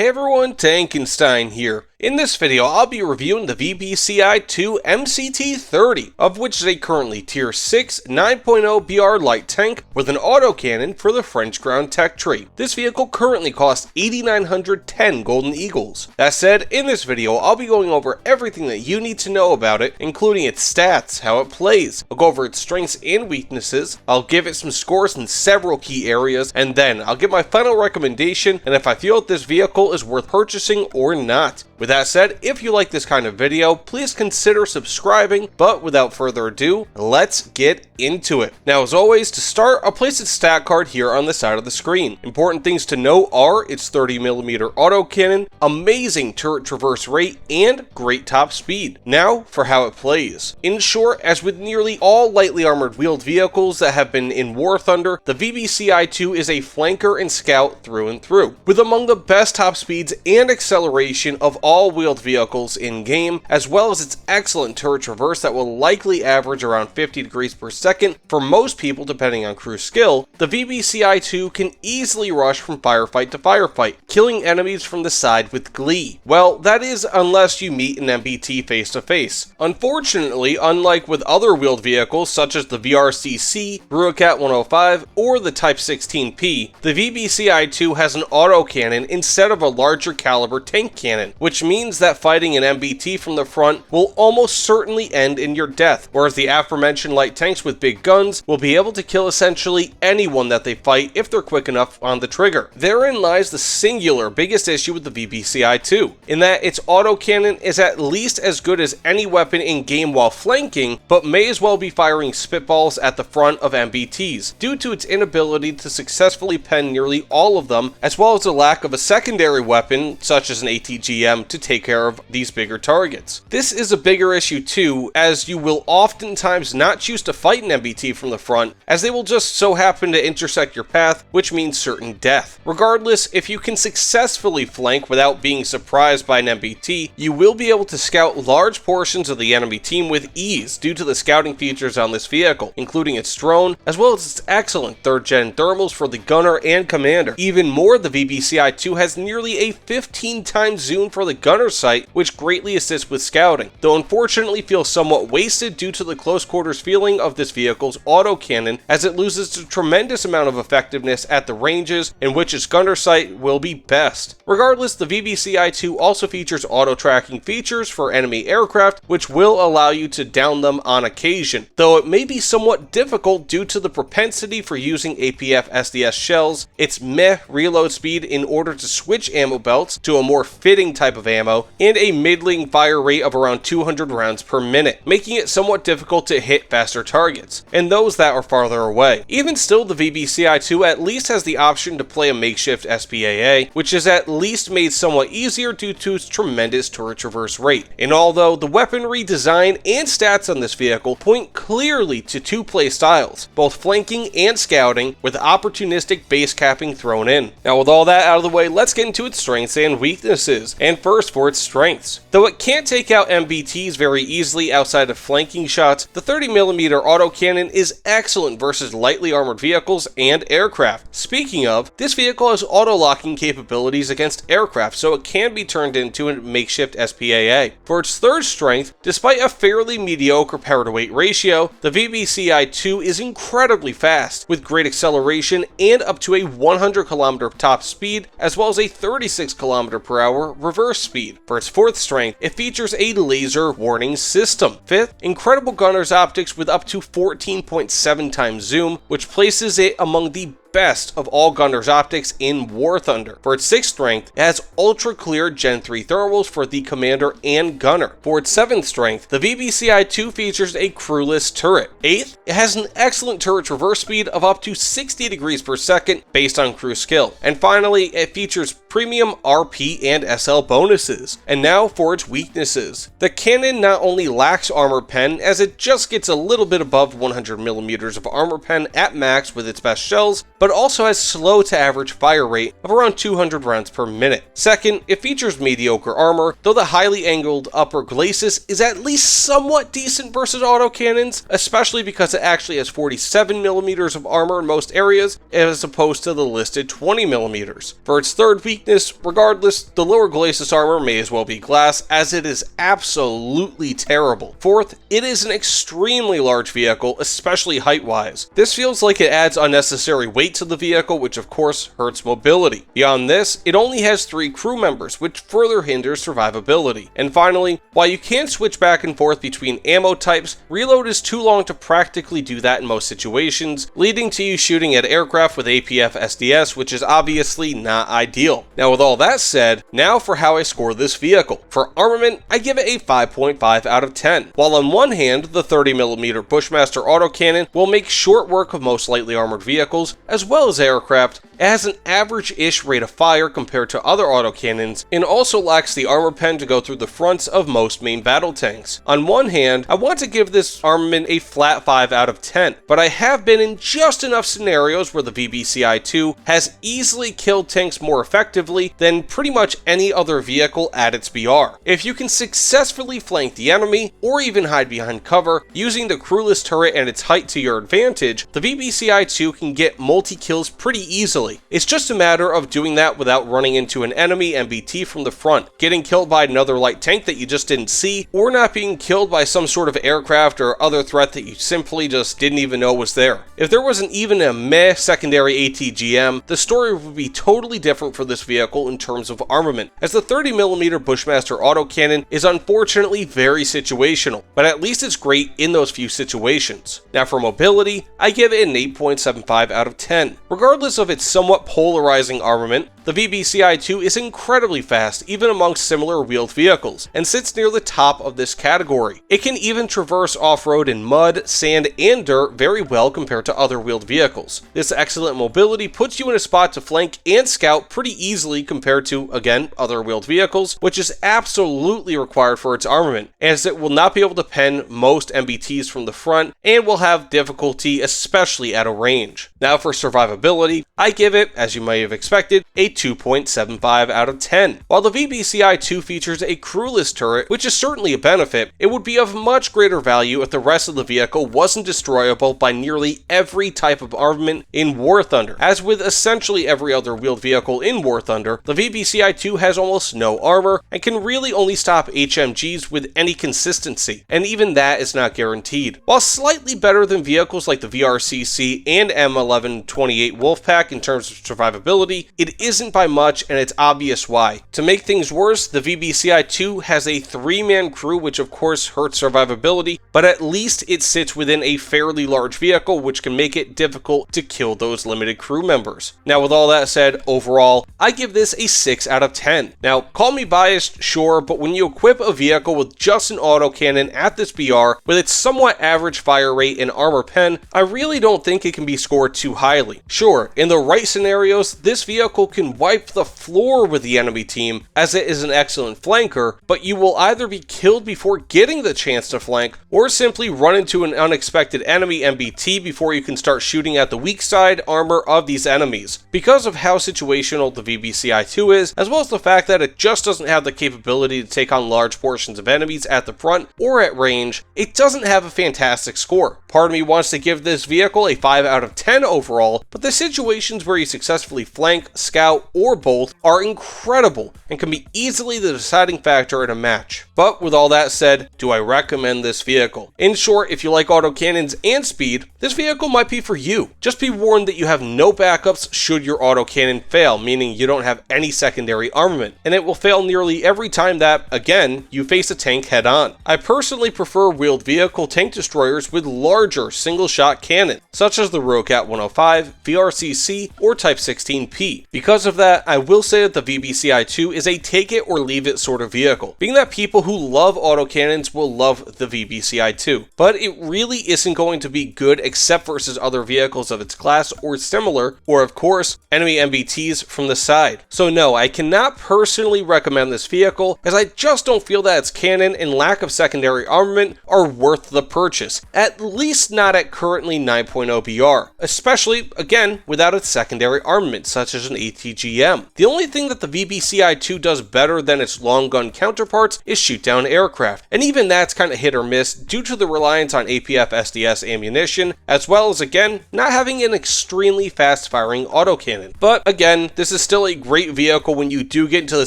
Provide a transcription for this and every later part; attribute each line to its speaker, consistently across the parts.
Speaker 1: Hey everyone, Tankenstein here. In this video, I'll be reviewing the VBCI-2 MCT30, of which is a currently Tier 6 9.0 BR light tank with an autocannon for the French ground tech tree. This vehicle currently costs 8,910 Golden Eagles. That said, in this video, I'll be going over everything that you need to know about it, including its stats, how it plays. I'll go over its strengths and weaknesses, I'll give it some scores in several key areas, and then I'll give my final recommendation and if I feel that this vehicle is worth purchasing or not. With that said, if you like this kind of video, please consider subscribing, but without further ado, let's get into it. Now, as always, to start, I'll place its stat card here on the side of the screen. Important things to note are its 30mm autocannon, amazing turret traverse rate, and great top speed. Now, for how it plays. In short, as with nearly all lightly armored wheeled vehicles that have been in War Thunder, the VBCI-2 is a flanker and scout through and through, with among the best top speeds and acceleration of all wheeled vehicles in-game, as well as its excellent turret traverse that will likely average around 50 degrees per second for most people depending on crew skill. The VBCI-2 can easily rush from firefight to firefight, killing enemies from the side with glee. Well, that is unless you meet an MBT face to face. Unfortunately, unlike with other wheeled vehicles such as the VRCC, Ruacat 105, or the Type 16P, the VBCI-2 has an autocannon instead of a larger caliber tank cannon, which means that fighting an MBT from the front will almost certainly end in your death, whereas the aforementioned light tanks with big guns will be able to kill essentially anyone that they fight if they're quick enough on the trigger. Therein lies the singular biggest issue with the VBCI-2, in that its autocannon is at least as good as any weapon in game while flanking, but may as well be firing spitballs at the front of MBTs, due to its inability to successfully pen nearly all of them, as well as the lack of a secondary weapon such as an ATGM to take care of these bigger targets. This is a bigger issue too, as you will oftentimes not choose to fight an MBT from the front, as they will just so happen to intersect your path, which means certain death. Regardless, if you can successfully flank without being surprised by an MBT, you will be able to scout large portions of the enemy team with ease due to the scouting features on this vehicle, including its drone, as well as its excellent 3rd gen thermals for the gunner and commander. Even more, the VBCI-2 has nearly a 15 times zoom for the gunner sight, which greatly assists with scouting, though unfortunately feels somewhat wasted due to the close quarters feeling of this vehicle's autocannon, as it loses a tremendous amount of effectiveness at the ranges in which its gunner sight will be best. Regardless, the VBCI-2 also features auto tracking features for enemy aircraft, which will allow you to down them on occasion, though it may be somewhat difficult due to the propensity for using APF SDS shells, its meh reload speed in order to switch ammo belts to a more fitting type of ammo, and a middling fire rate of around 200 rounds per minute, making it somewhat difficult to hit faster targets, and those that are farther away. Even still, the VBCI-2 at least has the option to play a makeshift SPAA, which is at least made somewhat easier due to its tremendous turret traverse rate. And although the weaponry design and stats on this vehicle point clearly to two play styles, both flanking and scouting, with opportunistic base capping thrown in. Now, with all that out of the way, let's get into its strengths and weaknesses. And first, for its strengths. Though it can't take out MBTs very easily outside of flanking shots, the 30mm autocannon is excellent versus lightly armored vehicles and aircraft. Speaking of, this vehicle has auto-locking capabilities against aircraft, so it can be turned into a makeshift SPAA. For its third strength, despite a fairly mediocre power to weight ratio, the VBCI-2 is incredibly fast, with great acceleration and up to a 100km top speed, as well as a 36km/h reverse speed. For its fourth strength, it features a laser warning system. Fifth, incredible gunner's optics with up to 14.7 times zoom, which places it among the best of all gunner's optics in War Thunder. For its sixth strength, it has ultra clear Gen 3 thermals for the commander and gunner. For its seventh strength, the VBCI-2 features a crewless turret. Eighth, it has an excellent turret traverse speed of up to 60 degrees per second based on crew skill. And finally, it features premium RP and SL bonuses. And now for its weaknesses. The cannon not only lacks armor pen, as it just gets a little bit above 100mm of armor pen at max with its best shells, but also has slow to average fire rate of around 200 rounds per minute. Second, it features mediocre armor, though the highly angled upper glacis is at least somewhat decent versus autocannons, especially because it actually has 47mm of armor in most areas, as opposed to the listed 20mm. For its third weakness, regardless, the lower glacis armor may as well be glass, as it is absolutely terrible. Fourth, it is an extremely large vehicle, especially height-wise. This feels like it adds unnecessary weight to the vehicle, which of course hurts mobility. Beyond this, it only has 3 crew members, which further hinders survivability. And finally, while you can switch back and forth between ammo types, reload is too long to practically do that in most situations, leading to you shooting at aircraft with APF SDS, which is obviously not ideal. Now with all that said, now for how I score this vehicle. For armament, I give it a 5.5 out of 10. While on one hand, the 30mm Bushmaster autocannon will make short work of most lightly armored vehicles, as well as aircraft, it has an average-ish rate of fire compared to other autocannons, and also lacks the armor pen to go through the fronts of most main battle tanks. On one hand, I want to give this armament a flat 5 out of 10, but I have been in just enough scenarios where the VBCI-2 has easily killed tanks more effectively than pretty much any other vehicle at its BR. If you can successfully flank the enemy, or even hide behind cover, using the crewless turret and its height to your advantage, the VBCI-2 can get multi-kills pretty easily. It's just a matter of doing that without running into an enemy MBT from the front, getting killed by another light tank that you just didn't see, or not being killed by some sort of aircraft or other threat that you simply just didn't even know was there. If there wasn't even a meh secondary ATGM, the story would be totally different for this vehicle in terms of armament, as the 30mm Bushmaster autocannon is unfortunately very situational, but at least it's great in those few situations. Now for mobility, I give it an 8.75 out of 10. Regardless of its somewhat polarizing armament, the VBCI-2 is incredibly fast even amongst similar wheeled vehicles, and sits near the top of this category. It can even traverse off-road in mud, sand, and dirt very well compared to other wheeled vehicles. This excellent mobility puts you in a spot to flank and scout pretty easily compared to, again, other wheeled vehicles, which is absolutely required for its armament, as it will not be able to pen most MBTs from the front, and will have difficulty especially at a range. Now for survivability, I give it, as you may have expected, a 2.75 out of 10. While the VBCI-2 features a crewless turret, which is certainly a benefit, it would be of much greater value if the rest of the vehicle wasn't destroyable by nearly every type of armament in War Thunder. As with essentially every other wheeled vehicle in War Thunder, the VBCI-2 has almost no armor and can really only stop HMGs with any consistency, and even that is not guaranteed. While slightly better than vehicles like the VRCC and M1128 Wolfpack in terms of survivability, it isn't by much, and it's obvious why. To make things worse, the VBCI-2 has a 3-man crew, which of course hurts survivability, but at least it sits within a fairly large vehicle, which can make it difficult to kill those limited crew members. Now with all that said, overall, I give this a 6 out of 10. Now, call me biased, sure, but when you equip a vehicle with just an autocannon at this BR, with its somewhat average fire rate and armor pen, I really don't think it can be scored too highly. Sure, in the right scenarios, this vehicle can wipe the floor with the enemy team, as it is an excellent flanker, but you will either be killed before getting the chance to flank, or simply run into an unexpected enemy MBT before you can start shooting at the weak side armor of these enemies. Because of how situational the VBCI-2 is, as well as the fact that it just doesn't have the capability to take on large portions of enemies at the front or at range, it doesn't have a fantastic score. Part of me wants to give this vehicle a 5 out of 10 overall, but the situations where you successfully flank, scout, or both are incredible and can be easily the deciding factor in a match. But with all that said, do I recommend this vehicle? In short, if you like autocannons and speed, this vehicle might be for you. Just be warned that you have no backups should your autocannon fail, meaning you don't have any secondary armament, and it will fail nearly every time that, again, you face a tank head on. I personally prefer wheeled vehicle tank destroyers with larger single-shot cannon, such as the Rocat 105, VRCC, or Type 16P. Because of of that, I will say that the VBCI-2 is a take it or leave it sort of vehicle, being that people who love autocannons will love the VBCI-2, but it really isn't going to be good except versus other vehicles of its class or similar, or of course, enemy MBTs from the side. So no, I cannot personally recommend this vehicle, as I just don't feel that its cannon and lack of secondary armament are worth the purchase, at least not at currently 9.0 BR, especially, again, without its secondary armament, such as an ATGM. The only thing that the VBCI-2 does better than its long gun counterparts is shoot down aircraft, and even that's kind of hit or miss due to the reliance on APF SDS ammunition, as well as, again, not having an extremely fast firing autocannon. But again, this is still a great vehicle when you do get into the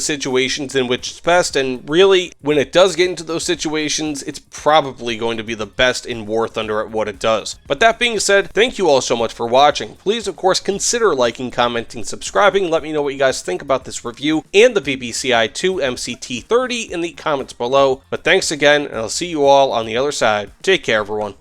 Speaker 1: situations in which it's best, and really, when it does get into those situations, it's probably going to be the best in War Thunder at what it does. But that being said, thank you all so much for watching. Please, of course, consider liking, commenting, subscribing. Let me know what you guys think about this review and the VBCI-2 MCT30 in the comments below. But thanks again, and I'll see you all on the other side. Take care, everyone.